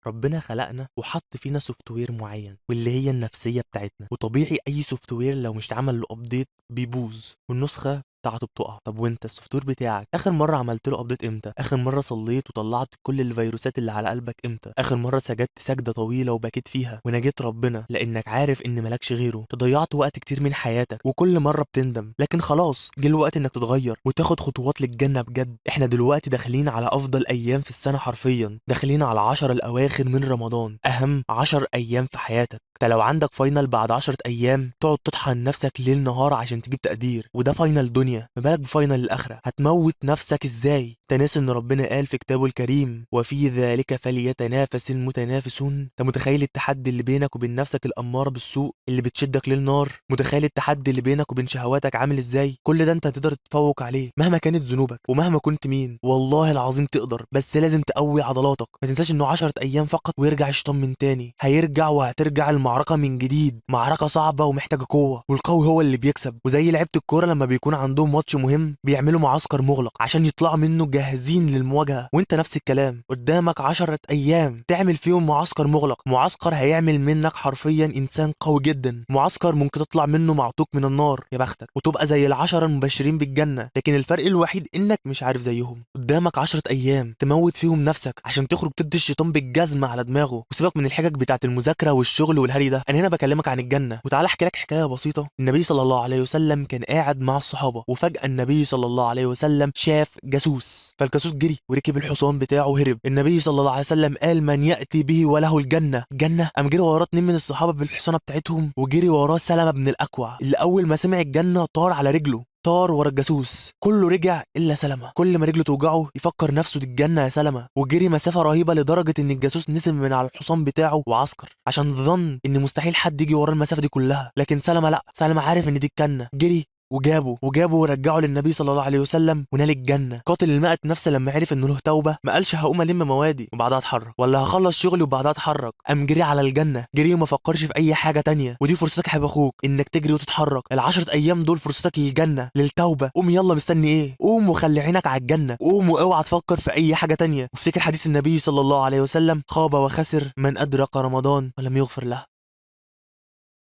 ربنا خلقنا وحط فينا سوفت وير معين واللي هي النفسيه بتاعتنا، وطبيعي اي سوفت وير لو مش اتعمل له ابديت بيبوظ والنسخه بتاعته بتقع. طب وانت السوفت وير بتاعك اخر مره عملت له ابديت امتى؟ اخر مره صليت وطلعت كل الفيروسات اللي على قلبك امتى؟ اخر مره سجدت سجده طويله وبكيت فيها ونجيت ربنا لانك عارف ان مالكش غيره؟ تضيعت وقت كتير من حياتك وكل مره بتندم، لكن خلاص جه الوقت انك تتغير وتاخد خطوات للجنه بجد. احنا دلوقتي داخلين على افضل ايام في السنه، حرفيا داخلين على 10 الاواخر من رمضان، اهم 10 ايام في حياتك. انت لو عندك فاينل بعد 10 ايام تقعد تطحن نفسك ليل نهار عشان تجيب تقدير، وده فاينل دنيا، ما بالك بفاينل الاخره؟ هتموت نفسك ازاي؟ تنسى ان ربنا قال في كتابه الكريم وفي ذلك فليتنافس المتنافسون؟ انت متخيل التحدي اللي بينك وبين نفسك الاماره بالسوء اللي بتشدك للنار؟ متخيل التحدي اللي بينك وبين شهواتك عامل ازاي؟ كل ده انت هتقدر تتفوق عليه مهما كانت ذنوبك ومهما كنت مين، والله العظيم تقدر، بس لازم تقوي عضلاتك. ما تنساش انه 10 ايام فقط ويرجع الشيطان من تاني، هيرجع وهترجع المعركه من جديد، معركه صعبه ومحتاجه قوه، والقوي هو اللي بيكسب. وزي لعيبه الكوره لما بيكون عندهم ماتش مهم بيعملوا معسكر مغلق عشان يطلعوا منه جاهزين للمواجهه، وانت نفس الكلام، قدامك 10 ايام تعمل فيهم معسكر مغلق، معسكر هيعمل منك حرفيا انسان قوي جدا، معسكر ممكن تطلع منه معتوق من النار يا بختك وتبقى زي العشرة المبشرين بالجنه، لكن الفرق الوحيد انك مش عارف زيهم. قدامك 10 ايام تموت فيهم نفسك عشان تخرج تدي الشيطان بالجزمه على دماغه، وسيبك من الحجج بتاعت المذاكره والشغل والهري ده، انا هنا بكلمك عن الجنه. وتعالى احكي لك حكايه بسيطه. النبي صلى الله عليه وسلم كان قاعد مع الصحابه، وفجاه النبي صلى الله عليه وسلم شاف جاسوس، فالجاسوس جري وركب الحصان بتاعه وهرب. النبي صلى الله عليه وسلم قال من ياتي به وله الجنه جنه. قام جري وراه 2 من الصحابه بالحصانه بتاعتهم، وجري وراه سلمة بن الاكوع اللي اول ما سمع الجنه طار على رجله، طار ورا الجاسوس. كله رجع الا سلمة، كل ما رجله توجعه يفكر نفسه دي الجنه يا سلمة، وجري مسافه رهيبه لدرجه ان الجاسوس نزل من على الحصان بتاعه وعسكر عشان ظن ان مستحيل حد يجي ورا المسافه دي كلها، لكن سلمة لا، سلمة عارف ان دي الجنه، جري وجابه ورجعه للنبي صلى الله عليه وسلم ونال الجنه. قاتل المئة نفس لما عرف انه له توبه ما قالش هقوم الم موادي وبعدها اتحرك، ولا هخلص شغلي وبعدها اتحرك، قام جري على الجنه، جري وما فكرش في اي حاجه تانية. ودي فرصتك يا حبيب اخوك انك تجري وتتحرك، ال10 ايام دول فرصتك للجنه للتوبه. قوم يلا، مستني ايه؟ قوم وخلي عينك على الجنه، قوم واوعى تفكر في اي حاجه تانية، وافتكر حديث النبي صلى الله عليه وسلم خاب وخسر من ادرك رمضان ولم يغفر له.